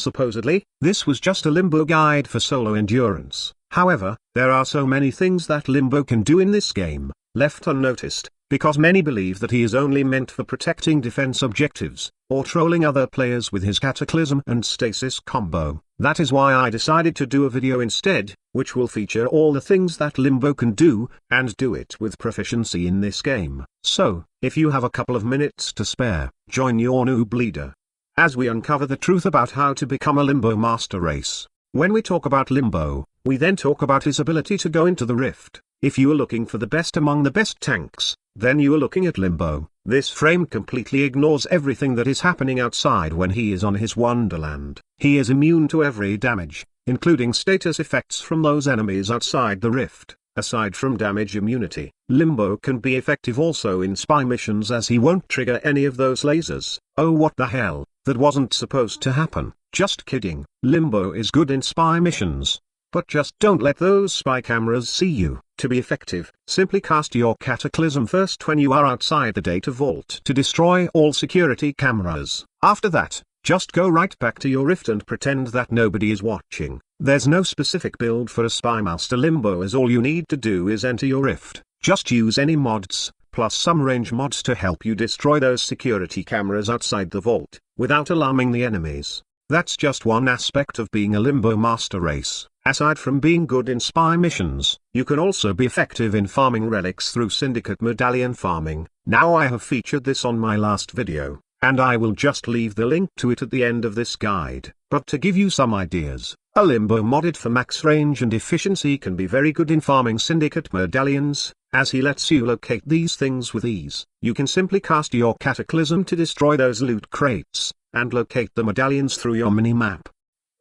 Supposedly, this was just a Limbo guide for solo endurance. However, there are so many things that Limbo can do in this game, left unnoticed, because many believe that he is only meant for protecting defense objectives, or trolling other players with his Cataclysm and Stasis combo. That is why I decided to do a video instead, which will feature all the things that Limbo can do, and do it with proficiency in this game. So, if you have a couple of minutes to spare, join your noob leader as we uncover the truth about how to become a Limbo Master Race. When we talk about Limbo, we then talk about his ability to go into the rift. If you are looking for the best among the best tanks, then you are looking at Limbo. This frame completely ignores everything that is happening outside when he is on his wonderland. He is immune to every damage, including status effects from those enemies outside the rift. Aside from damage immunity, Limbo can be effective also in spy missions as he won't trigger any of those lasers. Oh, what the hell, that wasn't supposed to happen. Just kidding. Limbo is good in spy missions. But just don't let those spy cameras see you. To be effective, simply cast your Cataclysm first when you are outside the data vault to destroy all security cameras. After that, just go right back to your rift and pretend that nobody is watching. There's no specific build for a Spy Master Limbo, as all you need to do is enter your rift. Just use any mods, plus some range mods to help you destroy those security cameras outside the vault, without alarming the enemies. That's just one aspect of being a Limbo Master Race. Aside from being good in spy missions, you can also be effective in farming relics through Syndicate medallion farming. Now I have featured this on my last video, and I will just leave the link to it at the end of this guide. But to give you some ideas, a Limbo modded for max range and efficiency can be very good in farming Syndicate medallions, as he lets you locate these things with ease. You can simply cast your Cataclysm to destroy those loot crates, and locate the medallions through your mini-map.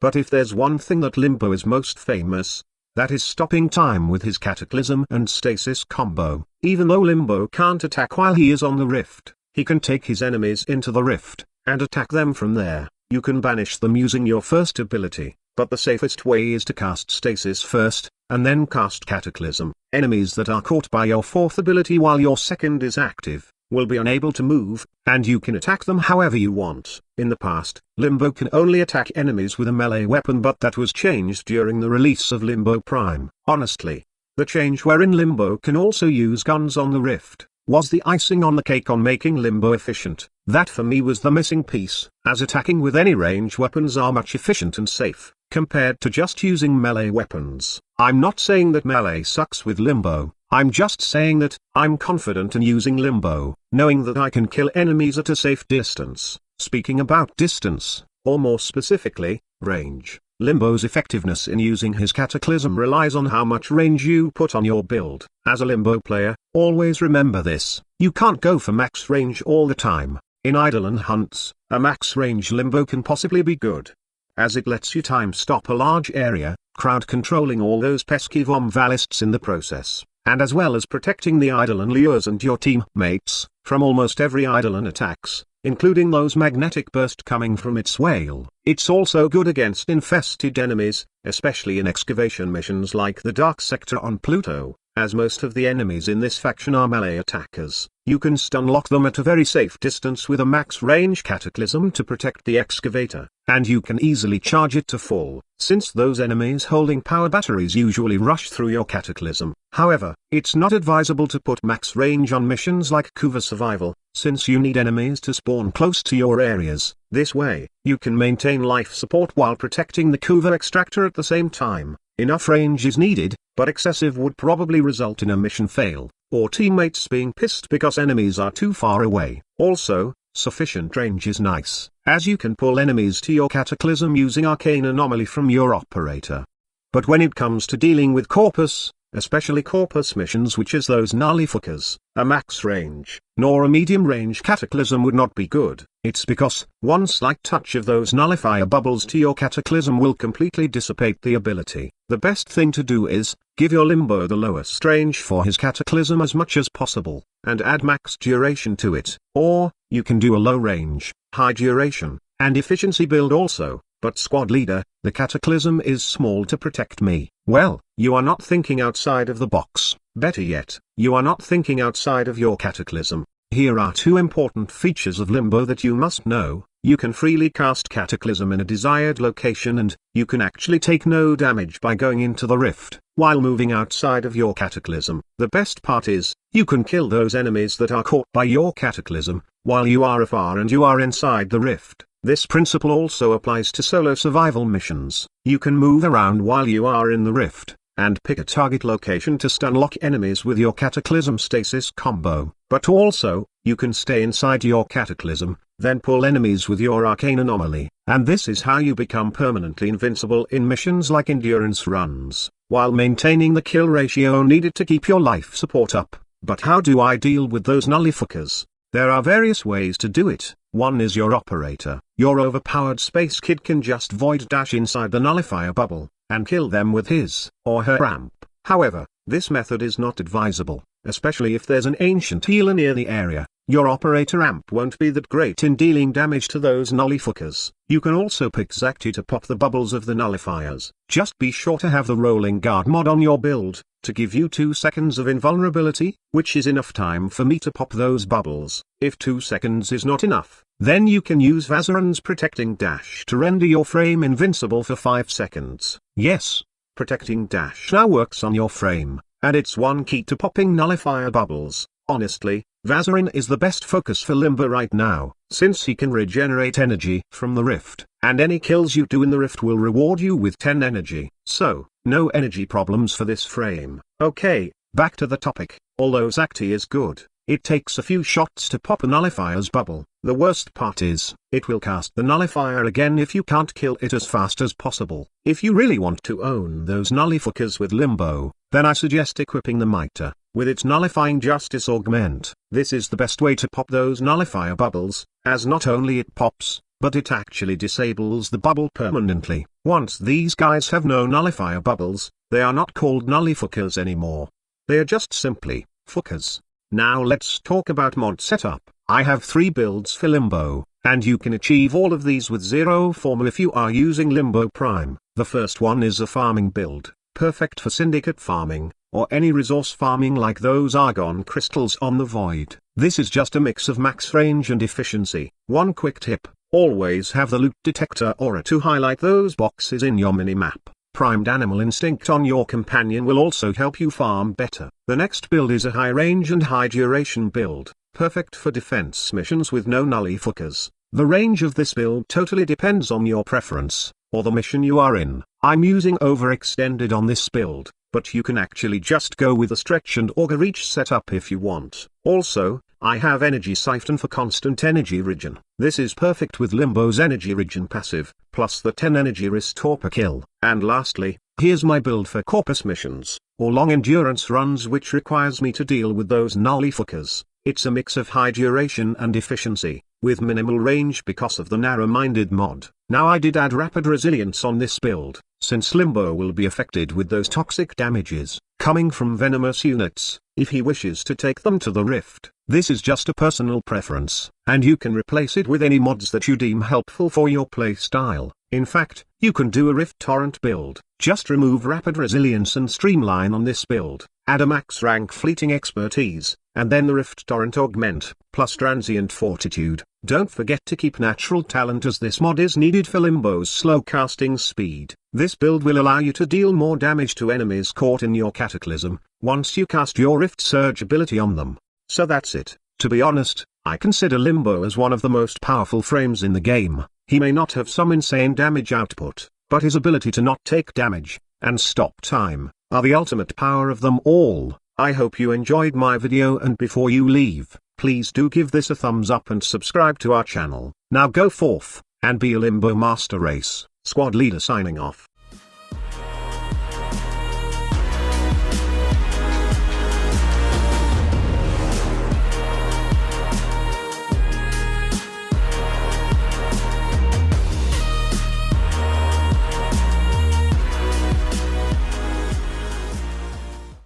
But if there's one thing that Limbo is most famous, that is stopping time with his Cataclysm and Stasis combo. Even though Limbo can't attack while he is on the rift, he can take his enemies into the rift, and attack them from there. You can banish them using your first ability, but the safest way is to cast Stasis first, and then cast Cataclysm. Enemies that are caught by your fourth ability while your second is active, will be unable to move, and you can attack them however you want. In the past, Limbo can only attack enemies with a melee weapon, but that was changed during the release of Limbo Prime. Honestly, the change wherein Limbo can also use guns on the rift, was the icing on the cake on making Limbo efficient. That for me was the missing piece, as attacking with any range weapons are much efficient and safe, compared to just using melee weapons. I'm not saying that melee sucks with Limbo, I'm just saying that I'm confident in using Limbo, knowing that I can kill enemies at a safe distance. Speaking about distance, or more specifically, range, Limbo's effectiveness in using his Cataclysm relies on how much range you put on your build. As a Limbo player, always remember this: you can't go for max range all the time. In Eidolon hunts, a max range Limbo can possibly be good, as it lets you time stop a large area, crowd controlling all those pesky Orb Vallists in the process, and as well as protecting the Eidolon lures and your teammates from almost every Eidolon attacks, including those magnetic burst coming from its whale. It's also good against infested enemies, especially in excavation missions like the Dark Sector on Pluto, as most of the enemies in this faction are melee attackers. You can stun lock them at a very safe distance with a max range Cataclysm to protect the excavator, and you can easily charge it to full, since those enemies holding power batteries usually rush through your Cataclysm. However, it's not advisable to put max range on missions like Kuva Survival, since you need enemies to spawn close to your areas. This way, you can maintain life support while protecting the Kuva extractor at the same time. Enough range is needed, but excessive would probably result in a mission fail, or teammates being pissed because enemies are too far away. Also, sufficient range is nice, as you can pull enemies to your Cataclysm using Arcane Anomaly from your operator. But when it comes to dealing with Corpus, especially Corpus missions which is those Nullifiers, a max range, nor a medium range Cataclysm would not be good. It's because one slight touch of those nullifier bubbles to your Cataclysm will completely dissipate the ability. The best thing to do is, give your Limbo the lowest range for his Cataclysm as much as possible, and add max duration to it. Or, you can do a low range, high duration, and efficiency build also. But squad leader, the Cataclysm is small to protect me. Well, you are not thinking outside of the box. Better yet, you are not thinking outside of your Cataclysm. Here are two important features of Limbo that you must know. You can freely cast Cataclysm in a desired location, and you can actually take no damage by going into the rift, while moving outside of your Cataclysm. The best part is, you can kill those enemies that are caught by your Cataclysm, while you are afar and you are inside the rift. This principle also applies to solo survival missions. You can move around while you are in the rift, and pick a target location to stun-lock enemies with your Cataclysm stasis combo. But also, you can stay inside your Cataclysm, then pull enemies with your Arcane Anomaly. And this is how you become permanently invincible in missions like endurance runs, while maintaining the kill ratio needed to keep your life support up. But how do I deal with those Nullifiers? There are various ways to do it. One is your operator. Your overpowered space kid can just void dash inside the Nullifier bubble, and kill them with his or her amp. However, this method is not advisable, especially if there's an ancient healer near the area. Your operator amp won't be that great in dealing damage to those Nullifiers. You can also pick Zacti to pop the bubbles of the Nullifiers. Just be sure to have the Rolling Guard mod on your build, to give you 2 seconds of invulnerability, which is enough time for me to pop those bubbles. If 2 seconds is not enough, then you can use Vazaran's Protecting Dash to render your frame invincible for 5 seconds. Yes, Protecting Dash now works on your frame, and it's one key to popping Nullifier bubbles. Honestly, Vazaran is the best focus for Limbo right now, since he can regenerate energy from the rift, and any kills you do in the rift will reward you with 10 energy. So, no energy problems for this frame. Okay, back to the topic. Although Zacti is good, it takes a few shots to pop a Nullifier's bubble. The worst part is, it will cast the Nullifier again if you can't kill it as fast as possible. If you really want to own those Nullifiers with Limbo, then I suggest equipping the Mitre with its Nullifying Justice Augment. This is the best way to pop those Nullifier bubbles, as not only it pops, but it actually disables the bubble permanently. Once these guys have no Nullifier bubbles, they are not called Nullifiers anymore. They are just simply fuckers. Now let's talk about mod setup. I have 3 builds for Limbo, and you can achieve all of these with 0 form if you are using Limbo Prime. The first one is a farming build, perfect for syndicate farming, or any resource farming like those argon crystals on the void. This is just a mix of max range and efficiency. One quick tip, always have the loot detector aura to highlight those boxes in your minimap. Primed Animal Instinct on your companion will also help you farm better. The next build is a high range and high duration build, perfect for defense missions with no Nullifiers. The range of this build totally depends on your preference, or the mission you are in. I'm using Overextended on this build, but you can actually just go with a Stretch and Auger Reach setup if you want. Also, I have Energy Siphon for constant energy regen. This is perfect with Limbo's energy regen passive, plus the 10 energy restore per kill. And lastly, here's my build for Corpus missions, or long endurance runs which requires me to deal with those Nullifiers. It's a mix of high duration and efficiency, with minimal range because of the narrow-minded mod. Now I did add rapid resilience on this build, since Limbo will be affected with those toxic damages, coming from venomous units, if he wishes to take them to the rift. This is just a personal preference, and you can replace it with any mods that you deem helpful for your playstyle. In fact, you can do a Rift Torrent build. Just remove Rapid Resilience and Streamline on this build, add a max rank Fleeting Expertise, and then the Rift Torrent Augment, plus Transient Fortitude. Don't forget to keep Natural Talent, as this mod is needed for Limbo's slow casting speed. This build will allow you to deal more damage to enemies caught in your Cataclysm, once you cast your Rift Surge ability on them. So that's it. To be honest, I consider Limbo as one of the most powerful frames in the game. He may not have some insane damage output, but his ability to not take damage, and stop time, are the ultimate power of them all. I hope you enjoyed my video, and before you leave, please do give this a thumbs up and subscribe to our channel. Now go forth, and be a Limbo Master Race. Squad Leader signing off.